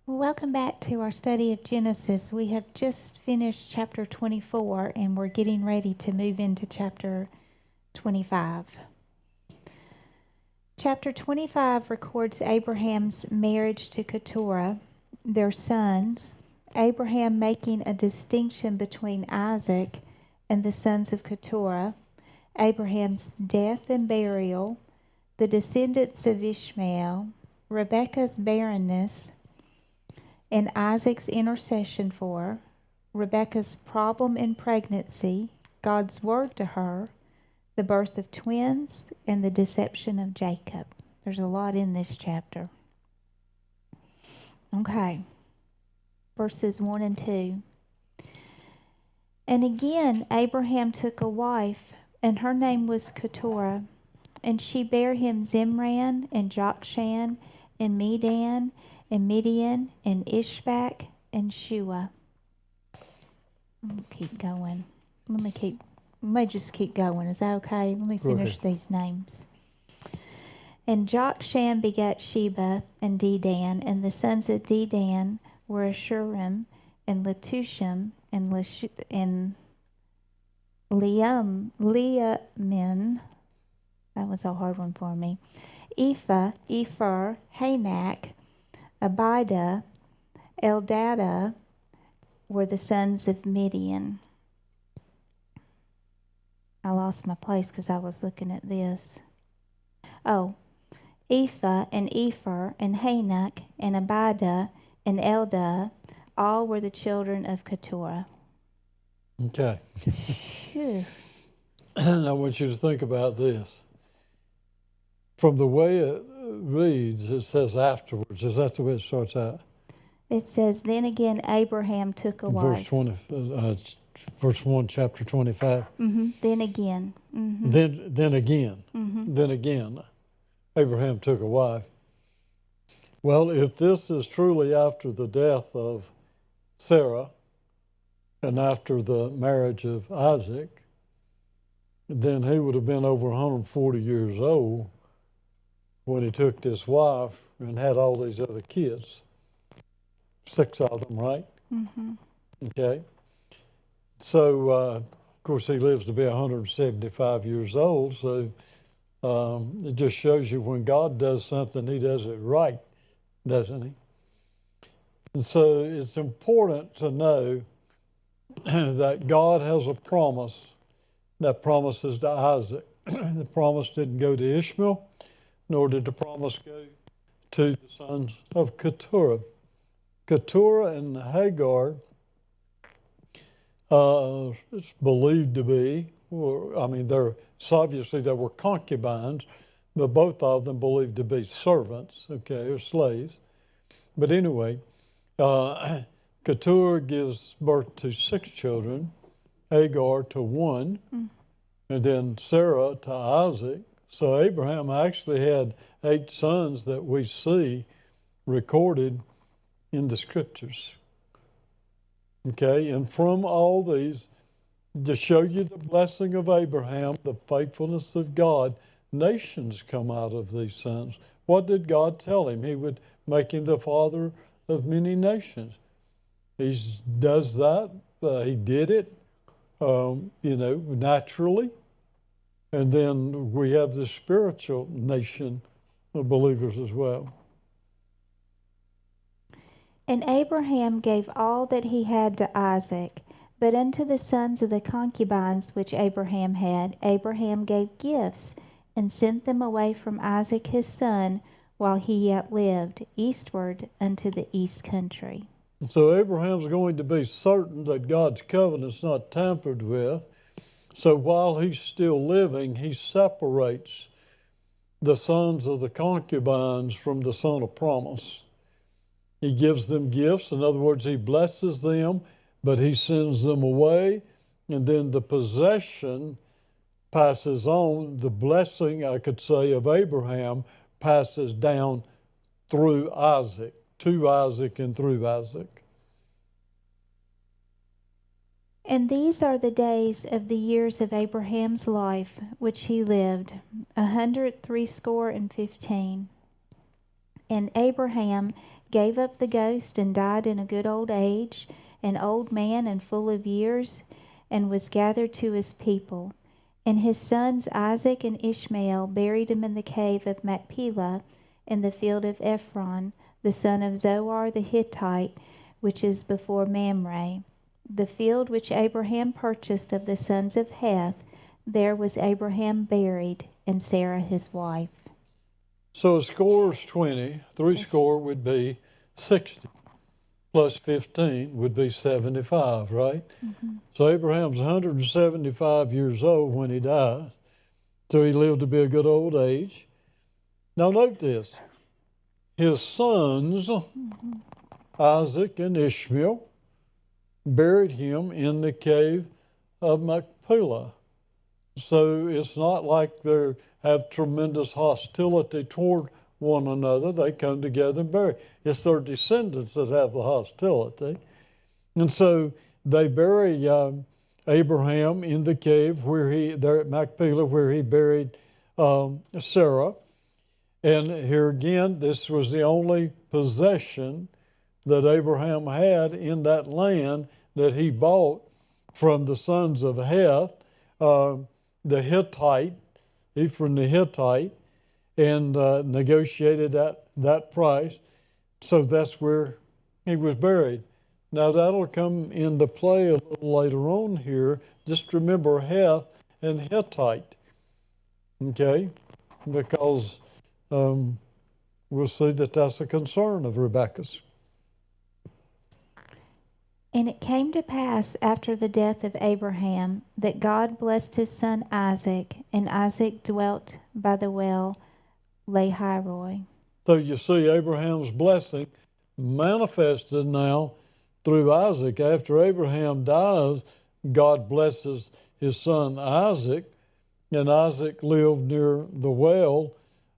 Welcome back to our study of Genesis. We have just finished chapter 24 and we're getting ready to move into chapter 25. Chapter 25 records Abraham's marriage to Keturah, their sons, Abraham making a distinction between Isaac and the sons of Keturah, Abraham's death and burial, the descendants of Ishmael, Rebekah's barrenness, and Isaac's intercession for her, Rebekah's problem in pregnancy, God's word to her, the birth of twins, and the deception of Jacob. There's a lot in this chapter. Okay, verses 1 and 2. And again Abraham took a wife, and her name was Keturah, and she bare him Zimran, and Jokshan, and Medan, and Midian, and Ishbak, and Shua. Keep going. Let me just keep going. Is that okay? Let me finish these names. And Jokshan begat Sheba and Dedan, and the sons of Dedan were Ashurim, and Letushim, and Leamin. That was a hard one for me. Ephah, Ephar, Hanak, Abida, Eldada were the sons of Midian. I lost my place because I was looking at this. Oh, Ephah and Ephar and Hanak and Abida and Eldah, all were the children of Keturah. Okay. Phew. I want you to think about this. From the way it reads, it says afterwards. Is that the way it starts out? It says, then again Abraham took a wife. Verse 1, chapter 25. Mm-hmm. Then again. Mm-hmm. Then again. Mm-hmm. Then again, Abraham took a wife. Well, if this is truly after the death of Sarah and after the marriage of Isaac, then he would have been over 140 years old when he took this wife and had all these other kids. 6 of them, right? Mm-hmm. Okay. So, of course, he lives to be 175 years old. So it just shows you when God does something, he does it right, doesn't he? And so it's important to know that God has a promise. That promise is to Isaac. The promise didn't go to Ishmael, nor did the promise go to the sons of Keturah. Keturah and Hagar, it's believed to be, obviously there were concubines, but both of them believed to be servants, okay, or slaves. But anyway, Keturah gives birth to 6 children, Hagar to 1, and then Sarah to Isaac. So Abraham actually had 8 sons that we see recorded in the scriptures. Okay, and from all these, to show you the blessing of Abraham, the faithfulness of God, nations come out of these sons. What did God tell him? He would make him the father of many nations. He does that. He did it, naturally. And then we have the spiritual nation of believers as well. And Abraham gave all that he had to Isaac. But unto the sons of the concubines which Abraham had, Abraham gave gifts, and sent them away from Isaac his son, while he yet lived, eastward unto the east country. So Abraham's going to be certain that God's covenant's not tampered with. So while he's still living, he separates the sons of the concubines from the son of promise. He gives them gifts. In other words, he blesses them, but he sends them away. And then the possession passes on. The blessing, I could say, of Abraham passes down through Isaac, to Isaac and through Isaac. And these are the days of the years of Abraham's life, which he lived, 160 and 15. And Abraham gave up the ghost and died in a good old age, an old man and full of years, and was gathered to his people. And his sons Isaac and Ishmael buried him in the cave of Machpelah in the field of Ephron, the son of Zoar the Hittite, which is before Mamre. The field which Abraham purchased of the sons of Heth, there was Abraham buried, and Sarah his wife. So a score is 20, three score would be 60, plus 15 would be 75, right? Mm-hmm. So Abraham's 175 years old when he died, so he lived to be a good old age. Now note this, his sons, Isaac and Ishmael, buried him in the cave of Machpelah. So it's not like they have tremendous hostility toward one another. They come together and bury. It's their descendants that have the hostility. And so they bury Abraham in the cave there at Machpelah, where he buried Sarah. And here again, this was the only possession that Abraham had in that land that he bought from the sons of Heth, the Hittite, Ephron the Hittite, and negotiated that price. So that's where he was buried. Now that'll come into play a little later on here. Just remember Heth and Hittite, okay? Because we'll see that that's a concern of Rebekah's. And it came to pass after the death of Abraham that God blessed his son Isaac, and Isaac dwelt by the well Lahairoi. So you see Abraham's blessing manifested now through Isaac. After Abraham dies, God blesses his son Isaac, and Isaac lived near the well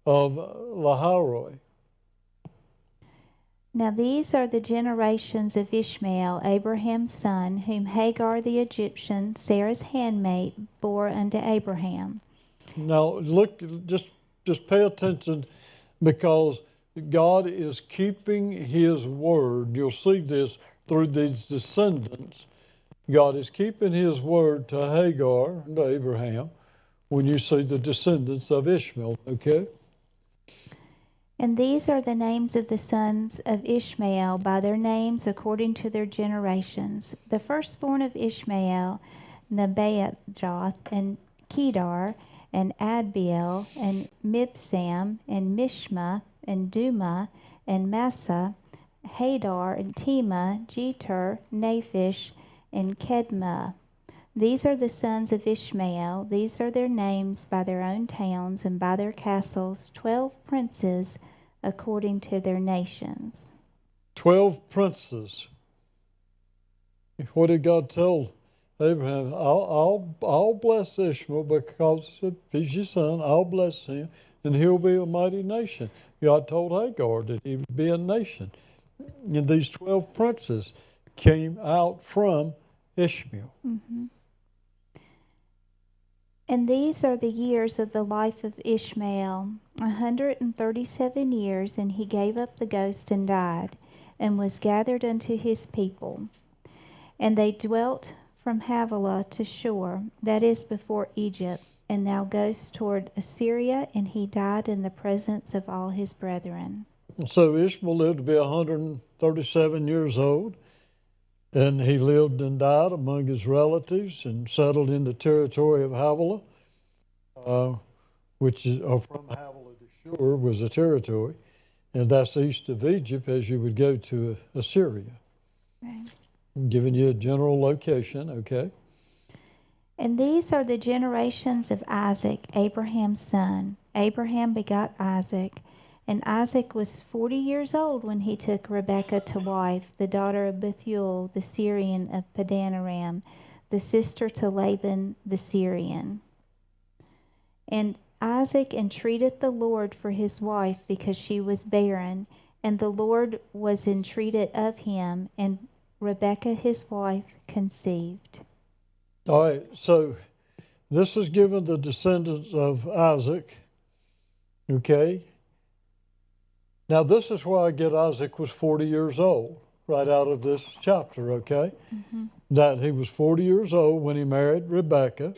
of Lahairoi. Now these are the generations of Ishmael, Abraham's son, whom Hagar the Egyptian, Sarah's handmaid, bore unto Abraham. Now look, just pay attention, because God is keeping his word. You'll see this through these descendants. God is keeping his word to Hagar and to Abraham when you see the descendants of Ishmael, okay? And these are the names of the sons of Ishmael by their names according to their generations. The firstborn of Ishmael, Nebajoth, and Kedar, and Adbeel, and Mibsam, and Mishma, and Duma, and Massa, Hadar, and Tema, Jeter, Naphish, and Kedma. These are the sons of Ishmael. These are their names by their own towns and by their castles, 12 princes according to their nations. 12 princes. What did God tell Abraham? I'll bless Ishmael because he's your son. I'll bless him, and he'll be a mighty nation. God told Hagar that he would be a nation. And these 12 princes came out from Ishmael. Mm-hmm. And these are the years of the life of Ishmael, 137 years, and he gave up the ghost and died, and was gathered unto his people. And they dwelt from Havilah to Shur, that is before Egypt, and thou goest toward Assyria, and he died in the presence of all his brethren. So Ishmael lived to be 137 years old, and he lived and died among his relatives and settled in the territory of Havilah, which is from Havilah to Shur was a territory, and that's east of Egypt as you would go to Assyria. Right. I'm giving you a general location, okay? And these are the generations of Isaac, Abraham's son. Abraham begot Isaac. And Isaac was 40 years old when he took Rebekah to wife, the daughter of Bethuel, the Syrian of Padanaram, the sister to Laban the Syrian. And Isaac entreated the Lord for his wife because she was barren, and the Lord was entreated of him, and Rebekah his wife conceived. All right, so this is given the descendants of Isaac, okay? Now, this is where I get Isaac was 40 years old, right out of this chapter, okay? That he was 40 years old when he married Rebekah.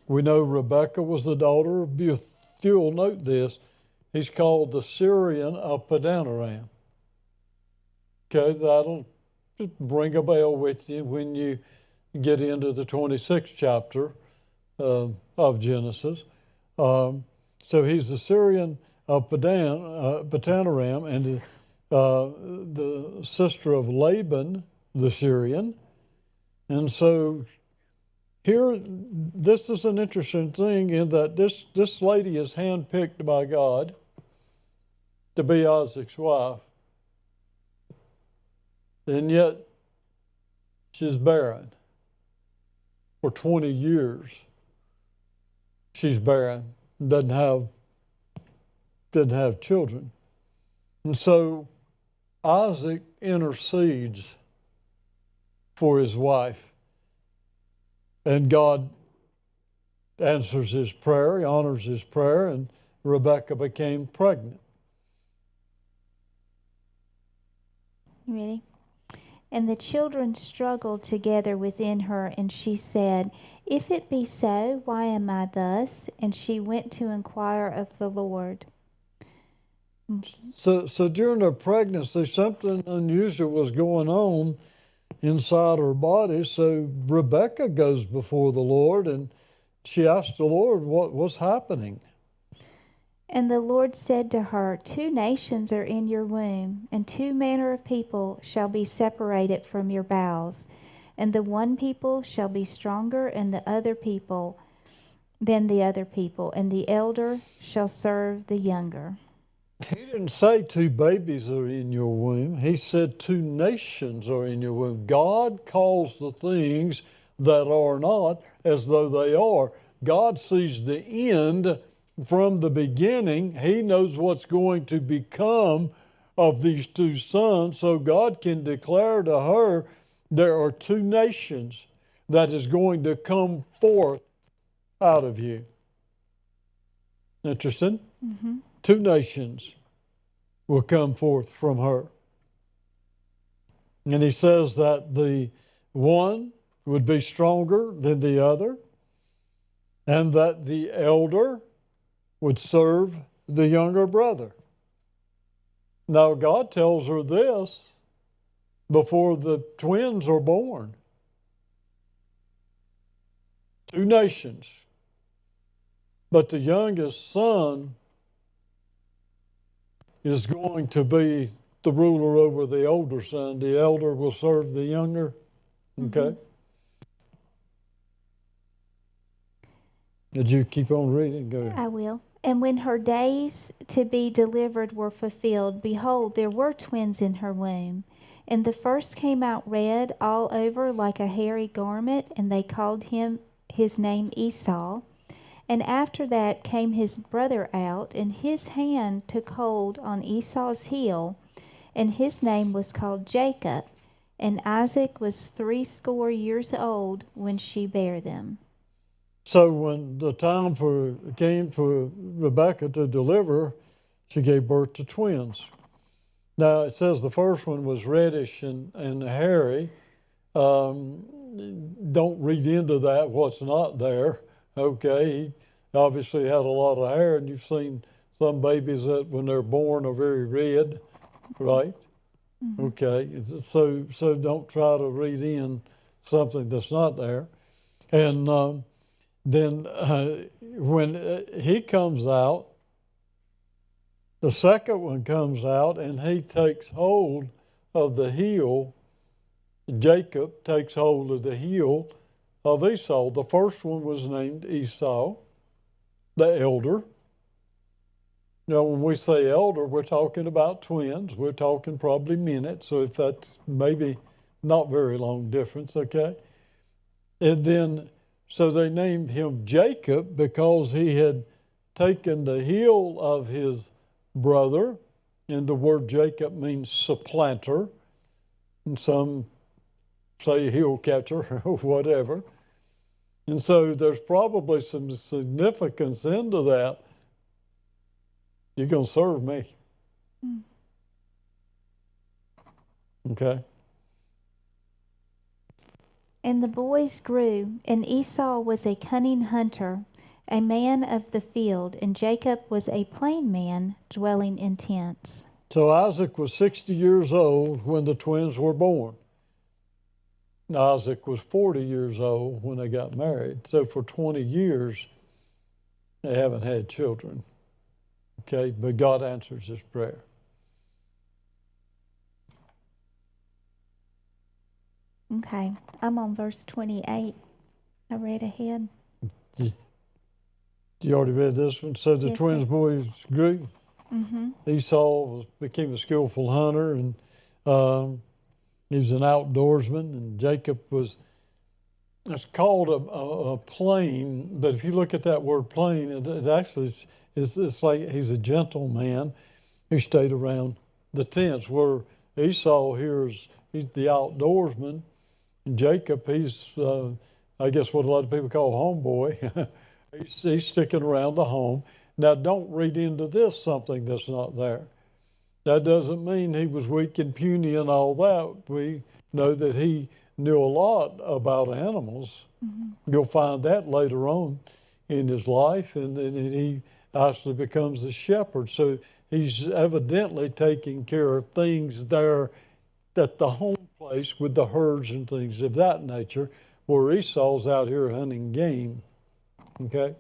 We know Rebekah was the daughter of Bethuel. Note this, he's called the Syrian of Padanaram. Okay, that'll bring a bell with you when you get into the 26th chapter of Genesis. So he's the Syrian of Padanaram, and the sister of Laban, the Syrian. And so here, this is an interesting thing in that this lady is handpicked by God to be Isaac's wife. And yet, she's barren. For 20 years, she's barren, doesn't have children. And so Isaac intercedes for his wife. And God answers his prayer, he honors his prayer, and Rebekah became pregnant. You ready? And the children struggled together within her, and she said, If it be so, why am I thus? And she went to inquire of the Lord. So during her pregnancy, something unusual was going on inside her body. So Rebekah goes before the Lord, and she asked the Lord what was happening. And the Lord said to her, 2 nations are in your womb, and 2 manner of people shall be separated from your bowels. And the one people shall be stronger than the other people, and the elder shall serve the younger. He didn't say 2 babies are in your womb. He said 2 nations are in your womb. God calls the things that are not as though they are. God sees the end from the beginning. He knows what's going to become of these 2 sons. So God can declare to her, there are 2 nations that is going to come forth out of you. Interesting? 2 nations will come forth from her. And he says that the one would be stronger than the other, and that the elder would serve the younger brother. Now, God tells her this before the twins are born. 2 nations. But the youngest son is going to be the ruler over the older son. The elder will serve the younger. Okay? Did you keep on reading? Go ahead. I will. And when her days to be delivered were fulfilled, behold, there were twins in her womb. And the first came out red all over like a hairy garment, and they called his name Esau. And after that came his brother out, and his hand took hold on Esau's heel, and his name was called Jacob. And Isaac was 80 years old when she bare them. So when the time came for Rebekah to deliver, she gave birth to twins. Now it says the first one was reddish and hairy. Don't read into that what's not there. Okay, he obviously had a lot of hair, and you've seen some babies that when they're born are very red, right? Okay, so don't try to read in something that's not there. And then when he comes out, the second one comes out, and he takes hold of the heel. Jacob takes hold of the heel of Esau. The first one was named Esau, the elder. Now, when we say elder, we're talking about twins. We're talking probably minutes, so if that's maybe not very long difference, okay? And then, so they named him Jacob because he had taken the heel of his brother, and the word Jacob means supplanter, and some say heel catcher or whatever. And so there's probably some significance into that. You're going to serve me. Okay. And the boys grew, and Esau was a cunning hunter, a man of the field, and Jacob was a plain man, dwelling in tents. So Isaac was 60 years old when the twins were born. Isaac was 40 years old when they got married. So for 20 years, they haven't had children. Okay, but God answers his prayer. Okay, I'm on verse 28. I read ahead. You already read this one? So the Yes, twins' sir. boys grew. Mm-hmm. Esau became a skillful hunter, and he was an outdoorsman, and Jacob was, it's called a plain, but if you look at that word plain, it actually it's like he's a gentleman who stayed around the tents, where Esau here he's the outdoorsman, and Jacob, he's, I guess what a lot of people call homeboy. he's sticking around the home. Now, don't read into this something that's not there. That doesn't mean he was weak and puny and all that. We know that he knew a lot about animals. Mm-hmm. You'll find that later on in his life, and he actually becomes a shepherd. So he's evidently taking care of things there at the home place with the herds and things of that nature, where Esau's out here hunting game. Okay?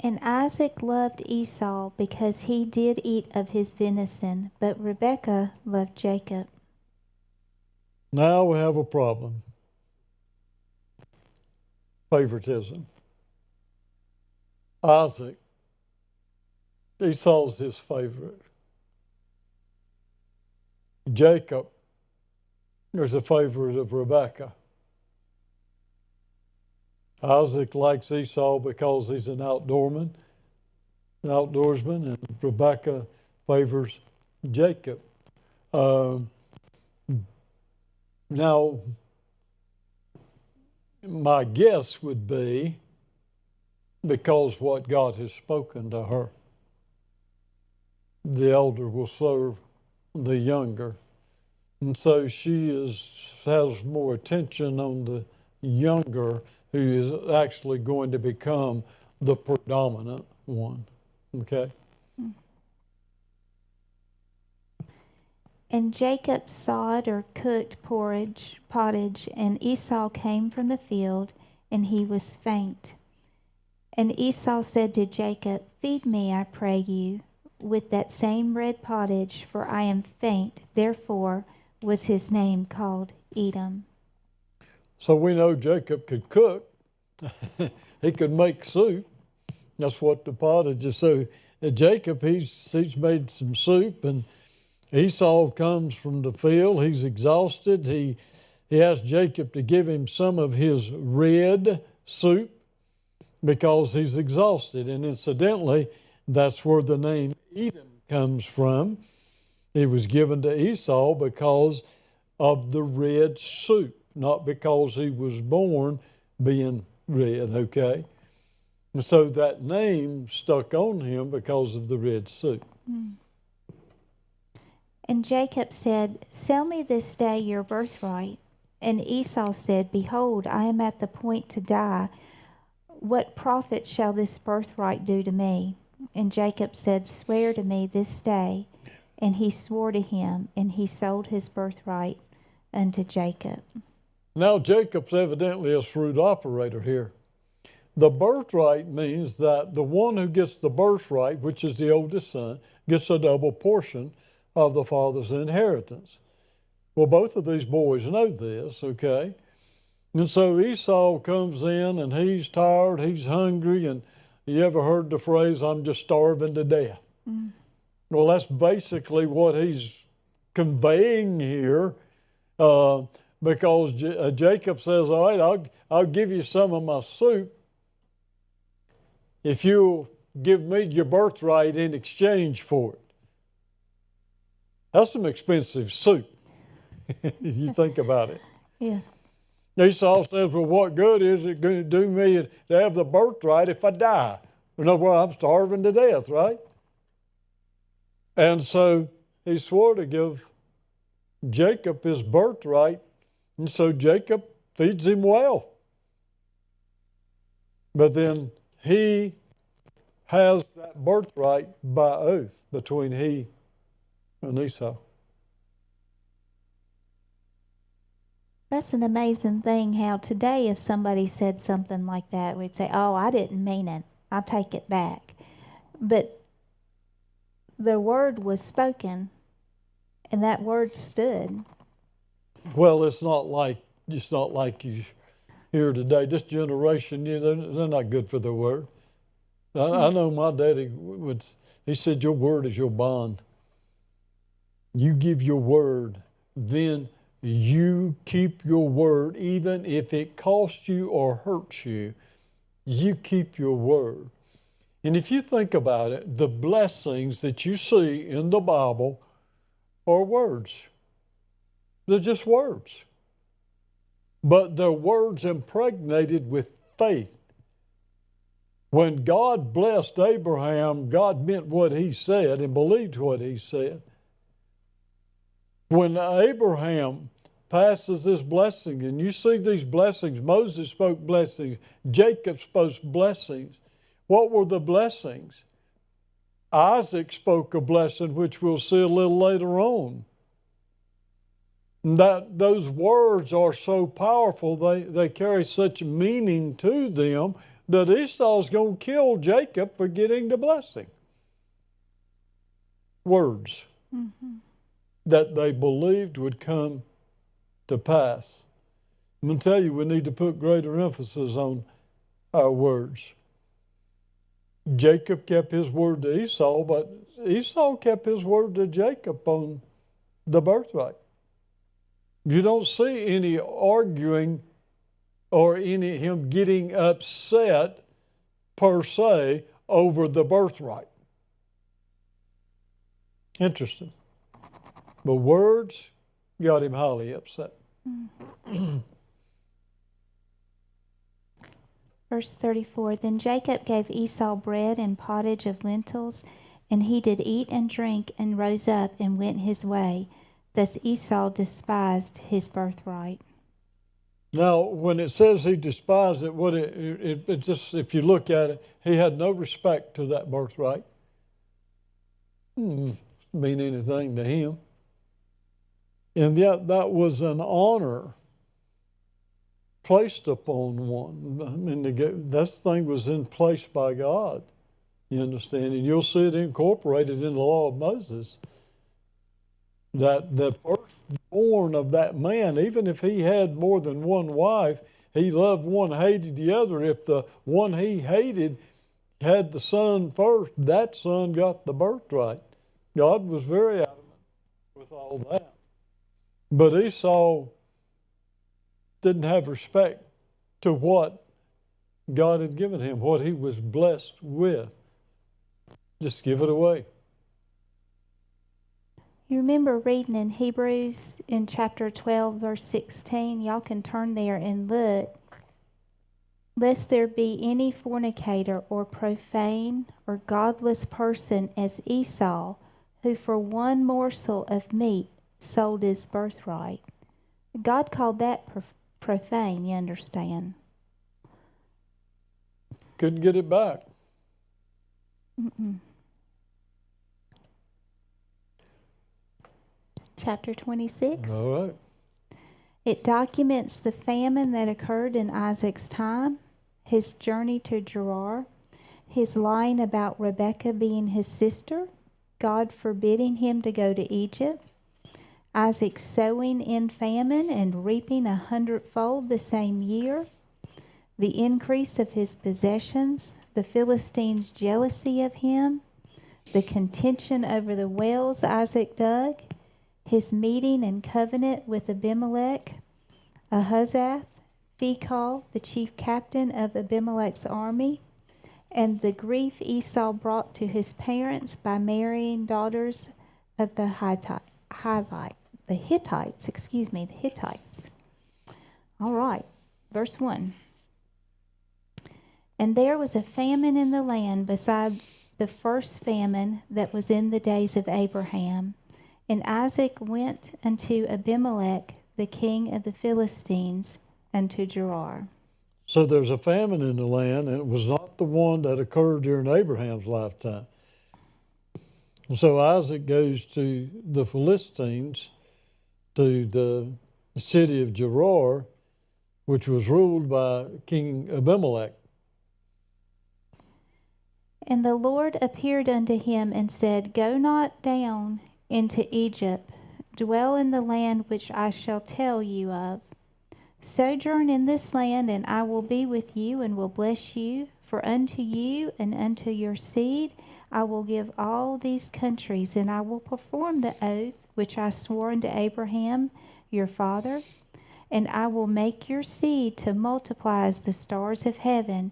And Isaac loved Esau because he did eat of his venison, but Rebekah loved Jacob. Now we have a problem. Favoritism. Isaac, Esau's his favorite. Jacob is a favorite of Rebekah. Isaac likes Esau because he's an outdoorsman, and Rebekah favors Jacob. Now, my guess would be because what God has spoken to her. The elder will serve the younger. And so she has more attention on the younger, who is actually going to become the predominant one. Okay? And Jacob sawed or cooked pottage, and Esau came from the field, and he was faint. And Esau said to Jacob, "Feed me, I pray you, with that same red pottage, for I am faint." Therefore was his name called Edom. So we know Jacob could cook. He could make soup. That's what the pottage is. So Jacob, he's made some soup, and Esau comes from the field. He's exhausted. He asked Jacob to give him some of his red soup because he's exhausted. And incidentally, that's where the name Edom comes from. It was given to Esau because of the red soup, not because he was born being red, okay? And so that name stuck on him because of the red soup. And Jacob said, "Sell me this day your birthright." And Esau said, "Behold, I am at the point to die. What profit shall this birthright do to me?" And Jacob said, "Swear to me this day." And he swore to him, and he sold his birthright unto Jacob. Now Jacob's evidently a shrewd operator here. The birthright means that the one who gets the birthright, which is the oldest son, gets a double portion of the father's inheritance. Well, both of these boys know this, okay? And so Esau comes in and he's tired, he's hungry, and you ever heard the phrase, "I'm just starving to death"? Well, that's basically what he's conveying here, because Jacob says, "All right, I'll give you some of my soup if you'll give me your birthright in exchange for it." That's some expensive soup. You think about it. Yeah. Esau says, "Well, what good is it going to do me to have the birthright if I die?" Well, I'm starving to death, right? And so he swore to give Jacob his birthright, and so Jacob feeds him well. But then he has that birthright by oath between he and Esau. That's an amazing thing how today if somebody said something like that, we'd say, oh, I didn't mean it. I'll take it back. But the word was spoken, and that word stood. Well, it's not like you hear today. This generation, they're not good for their word. I know my daddy he said, your word is your bond. You give your word, then you keep your word, even if it costs you or hurts you. You keep your word. And if you think about it, the blessings that you see in the Bible are words. They're just words. But they're words impregnated with faith. When God blessed Abraham, God meant what he said and believed what he said. When Abraham passes this blessing, and you see these blessings, Moses spoke blessings, Jacob spoke blessings. What were the blessings? Isaac spoke a blessing, which we'll see a little later on. That those words are so powerful, they carry such meaning to them that Esau's going to kill Jacob for getting the blessing. Words that they believed would come to pass. I'm going to tell you, we need to put greater emphasis on our words. Jacob kept his word to Esau, but Esau kept his word to Jacob on the birthright. You don't see any arguing or any him getting upset per se over the birthright. Interesting. But words got him highly upset. Verse 34, Then Jacob gave Esau bread and pottage of lentils, and he did eat and drink, and rose up and went his way. Thus Esau despised his birthright. Now, when it says he despised it, it just, if you look at it, he had no respect to that birthright. Didn't mean anything to him. And yet that was an honor placed upon one. I mean, that thing was in place by God, you understand? And you'll see it incorporated in the law of Moses, that the firstborn of that man, even if he had more than one wife, he loved one, hated the other. If the one he hated had the son first, that son got the birthright. God was very adamant with all that. But Esau didn't have respect to what God had given him, what he was blessed with. Just give it away. You remember reading in Hebrews in chapter 12, verse 16? Y'all can turn there and look. Lest there be any fornicator or profane or godless person as Esau, who for one morsel of meat sold his birthright. God called that profane, you understand? Couldn't get it back. Chapter 26. All right. It documents the famine that occurred in Isaac's time, his journey to Gerar, his lying about Rebekah being his sister, God forbidding him to go to Egypt, Isaac sowing in famine and reaping 100-fold the same year, the increase of his possessions, the Philistines' jealousy of him, the contention over the wells Isaac dug, his meeting and covenant with Abimelech, Ahazath, Phicol, the chief captain of Abimelech's army, and the grief Esau brought to his parents by marrying daughters of the Hittites. All right, verse 1. And there was a famine in the land beside the first famine that was in the days of Abraham. And Isaac went unto Abimelech, the king of the Philistines, unto Gerar. So there's a famine in the land, and it was not the one that occurred during Abraham's lifetime. And so Isaac goes to the Philistines, to the city of Gerar, which was ruled by King Abimelech. And the Lord appeared unto him and said, Go not down into Egypt, dwell in the land which I shall tell you of. Sojourn in this land, and I will be with you and will bless you. For unto you and unto your seed I will give all these countries, and I will perform the oath which I swore unto Abraham your father. And I will make your seed to multiply as the stars of heaven,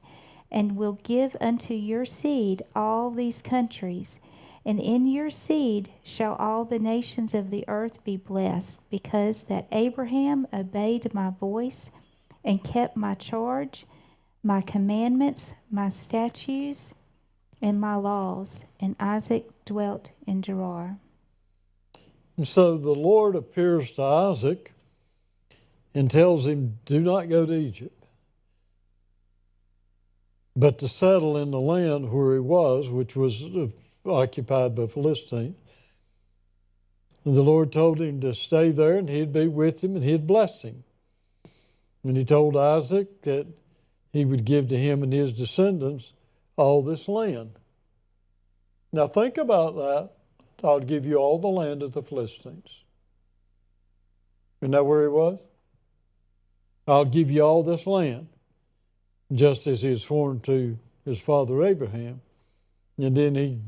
and will give unto your seed all these countries. And in your seed shall all the nations of the earth be blessed, because that Abraham obeyed my voice and kept my charge, my commandments, my statutes, and my laws. And Isaac dwelt in Gerar. And so the Lord appears to Isaac and tells him, do not go to Egypt, but to settle in the land where he was, which was occupied by Philistines. And the Lord told him to stay there, and he'd be with him, and he'd bless him. And he told Isaac that he would give to him and his descendants all this land. Now think about that. I'll give you all the land of the Philistines. Isn't that where he was? I'll give you all this land, just as he had sworn to his father Abraham. And then he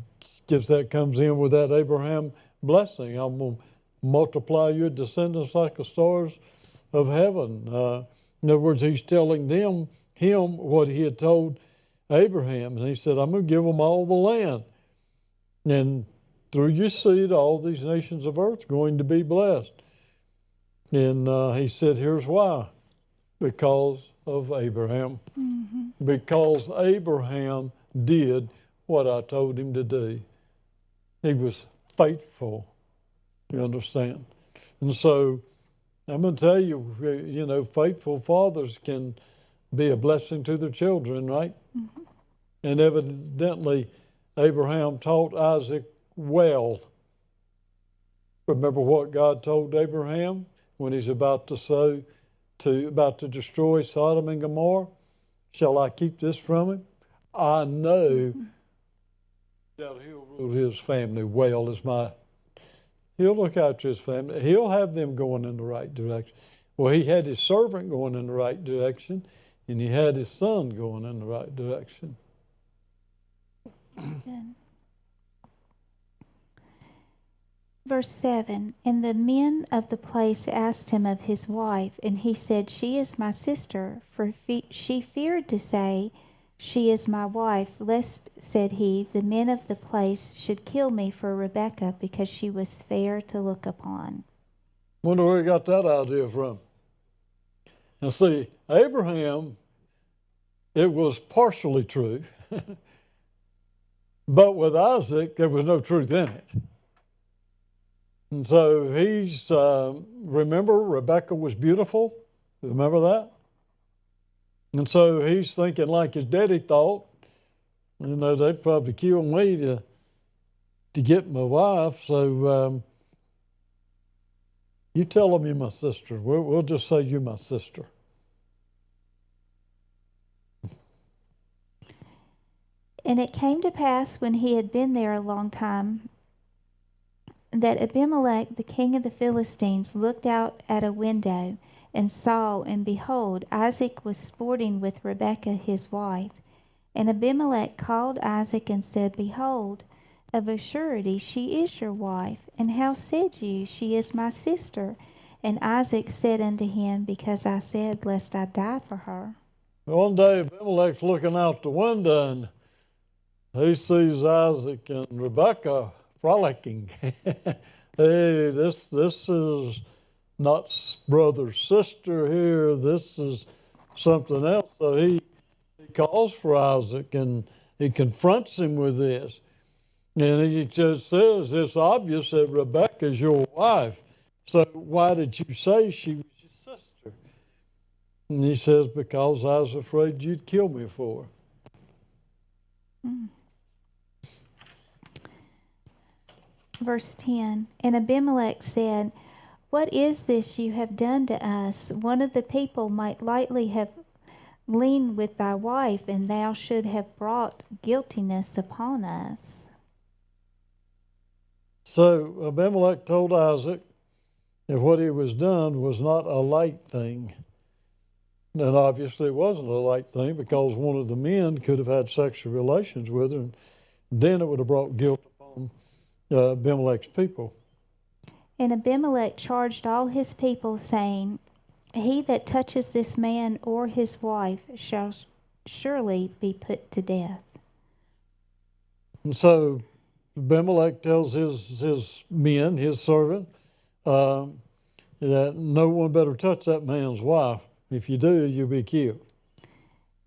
comes in with that Abraham blessing. I'm going to multiply your descendants like the stars of heaven. In other words, he's telling him what he had told Abraham. And he said, I'm going to give them all the land. And through your seed, all these nations of earth are going to be blessed. And he said, here's why. Because of Abraham. Mm-hmm. Because Abraham did what I told him to do. He was faithful, you understand? And so I'm going to tell you, faithful fathers can be a blessing to their children, right? Mm-hmm. And evidently, Abraham taught Isaac well. Remember what God told Abraham when he's about to destroy Sodom and Gomorrah? Shall I keep this from him? I know that he'll rule his family well he'll look after his family. He'll have them going in the right direction. Well, he had his servant going in the right direction, and he had his son going in the right direction. Good. Verse 7, and the men of the place asked him of his wife, and he said, She is my sister, for she feared to say, She is my wife, lest, said he, the men of the place should kill me for Rebekah, because she was fair to look upon. Wonder where he got that idea from. Now see, Abraham, it was partially true, but with Isaac, there was no truth in it. And so remember, Rebekah was beautiful? Remember that? And so he's thinking like his daddy thought, they'd probably kill me to get my wife. So you tell them you're my sister. We'll just say you're my sister. And it came to pass when he had been there a long time, that Abimelech, the king of the Philistines, looked out at a window and saw, and behold, Isaac was sporting with Rebekah his wife. And Abimelech called Isaac and said, Behold, of a surety she is your wife. And how said you, She is my sister? And Isaac said unto him, Because I said, Lest I die for her. One day Abimelech's looking out the window, and he sees Isaac and Rebekah frolicking. Hey, this is not brother, sister here. This is something else. So he calls for Isaac and he confronts him with this. And he just says, it's obvious that Rebecca's your wife. So why did you say she was your sister? And he says, because I was afraid you'd kill me for her. Verse 10, and Abimelech said, what is this you have done to us? One of the people might lightly have leaned with thy wife, and thou should have brought guiltiness upon us. So Abimelech told Isaac that what he was done was not a light thing. And obviously it wasn't a light thing, because one of the men could have had sexual relations with her, and then it would have brought guilt upon Abimelech's people. And Abimelech charged all his people, saying, he that touches this man or his wife shall surely be put to death. And so Abimelech tells his men, his servant, that no one better touch that man's wife. If you do, you'll be killed.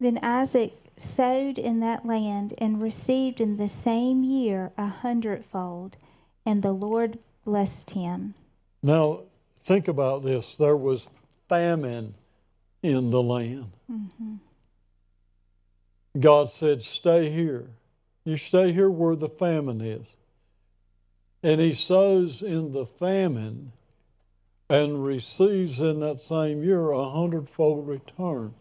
Then Isaac sowed in that land and received in the same year 100-fold, and the Lord blessed him. Now, think about this. There was famine in the land. Mm-hmm. God said, stay here. You stay here where the famine is. And he sows in the famine and receives in that same year 100-fold return.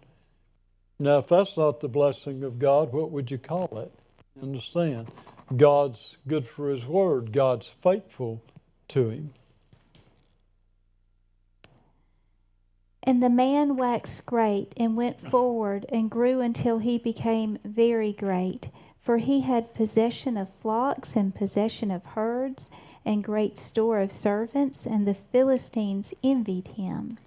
Now, if that's not the blessing of God, what would you call it? Understand? God's good for his word. God's faithful to him. And the man waxed great and went forward and grew until he became very great. For he had possession of flocks and possession of herds and great store of servants, and the Philistines envied him.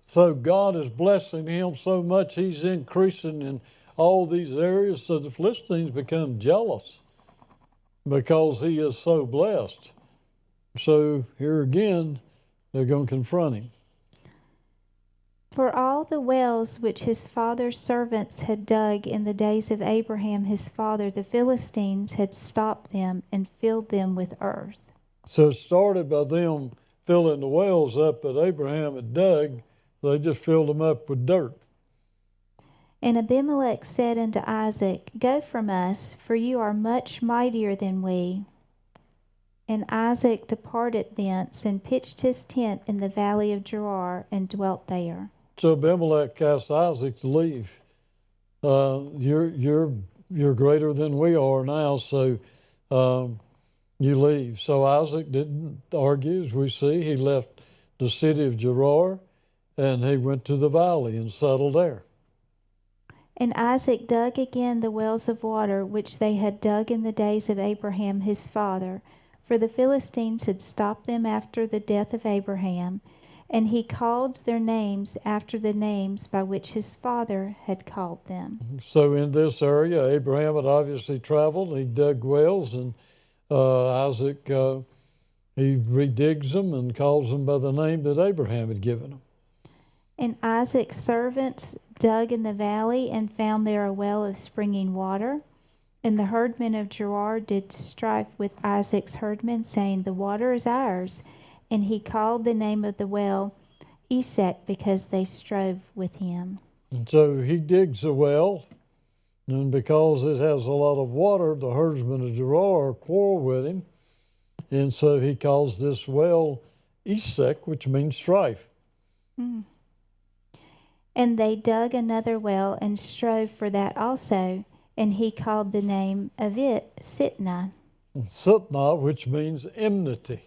So God is blessing him so much, he's increasing in all these areas, so the Philistines become jealous because he is so blessed. So here again, they're going to confront him. For all the wells which his father's servants had dug in the days of Abraham his father, the Philistines had stopped them and filled them with earth. So it started by them filling the wells up that Abraham had dug. They just filled them up with dirt. And Abimelech said unto Isaac, go from us, for you are much mightier than we. And Isaac departed thence and pitched his tent in the valley of Gerar and dwelt there. So Abimelech asked Isaac to leave. You're greater than we are now, so you leave. So Isaac didn't argue, as we see. He left the city of Gerar, and he went to the valley and settled there. And Isaac dug again the wells of water which they had dug in the days of Abraham his father, for the Philistines had stopped them after the death of Abraham, and he called their names after the names by which his father had called them. So in this area, Abraham had obviously traveled. He dug wells, and Isaac, he redigs them and calls them by the name that Abraham had given them. And Isaac's servants dug in the valley and found there a well of springing water. And the herdmen of Gerar did strife with Isaac's herdmen, saying, the water is ours. And he called the name of the well Esek, because they strove with him. And so he digs a well, and because it has a lot of water, the herdsmen of Gerar quarrel with him. And so he calls this well Esek, which means strife. And they dug another well and strove for that also, and he called the name of it Sitnah. Sitnah, which means enmity.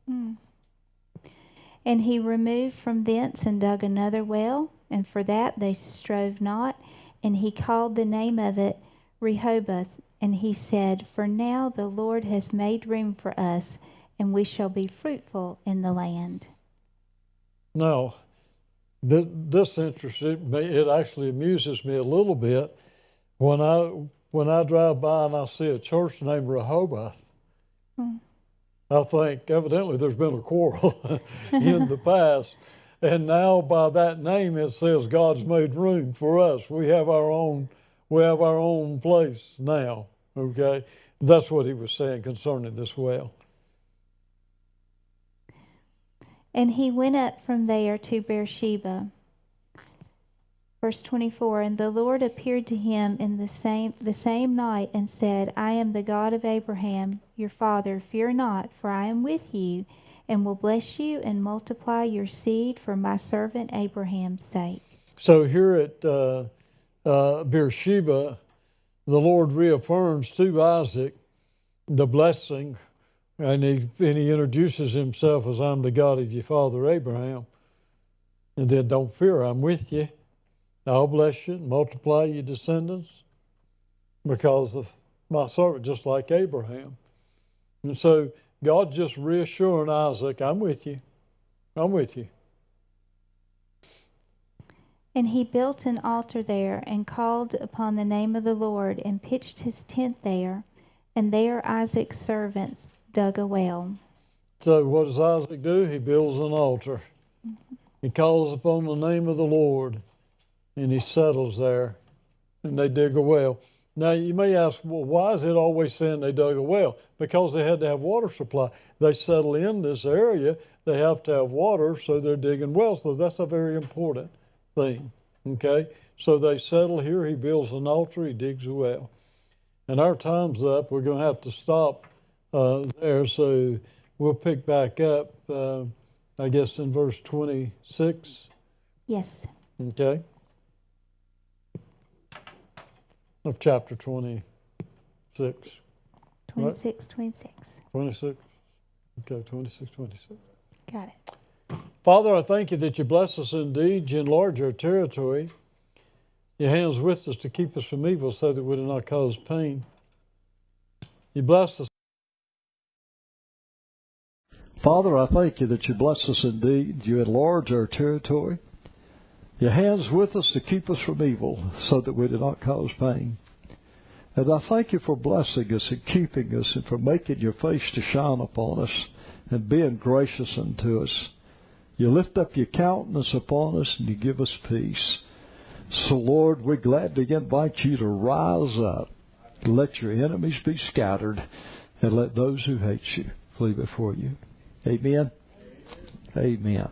And he removed from thence and dug another well, and for that they strove not, and he called the name of it Rehoboth. And he said, for now the Lord has made room for us, and we shall be fruitful in the land. Now, this interested me. It actually amuses me a little bit when I drive by and I see a church named Rehoboth. I think evidently there's been a quarrel in the past, and now by that name it says God's made room for us. We have our own place now. Okay? That's what he was saying concerning this well. And he went up from there to Beersheba. Verse 24, and the Lord appeared to him in the same night and said, I am the God of Abraham, your father. Fear not, for I am with you, and will bless you and multiply your seed for my servant Abraham's sake. So here at Beersheba, the Lord reaffirms to Isaac the blessing, and he introduces himself as, I'm the God of your father Abraham. And then, don't fear, I'm with you. I'll bless you and multiply your descendants because of my servant, just like Abraham. And so God's just reassuring Isaac, I'm with you. I'm with you. And he built an altar there and called upon the name of the Lord and pitched his tent there. And there Isaac's servants dug a well. So what does Isaac do? He builds an altar. He calls upon the name of the Lord, and he settles there, and they dig a well. Now, you may ask, well, why is it always saying they dug a well? Because they had to have water supply. They settle in this area, they have to have water, so they're digging wells. So that's a very important thing, okay? So they settle here, he builds an altar, he digs a well. And our time's up. We're going to have to stop there, so we'll pick back up, I guess, in verse 26. Yes. Okay. Of chapter 26. 26, right? 26. 26. Okay, 26, 26. Got it. Father, I thank you that you bless us indeed. You enlarge our territory. Your hands with us to keep us from evil so that we do not cause pain. You bless us. Father, I thank you that you bless us indeed. You enlarge our territory. Your hands with us to keep us from evil so that we do not cause pain. And I thank you for blessing us and keeping us and for making your face to shine upon us and being gracious unto us. You lift up your countenance upon us and you give us peace. So, Lord, we're glad to invite you to rise up. Let your enemies be scattered and let those who hate you flee before you. Amen. Amen.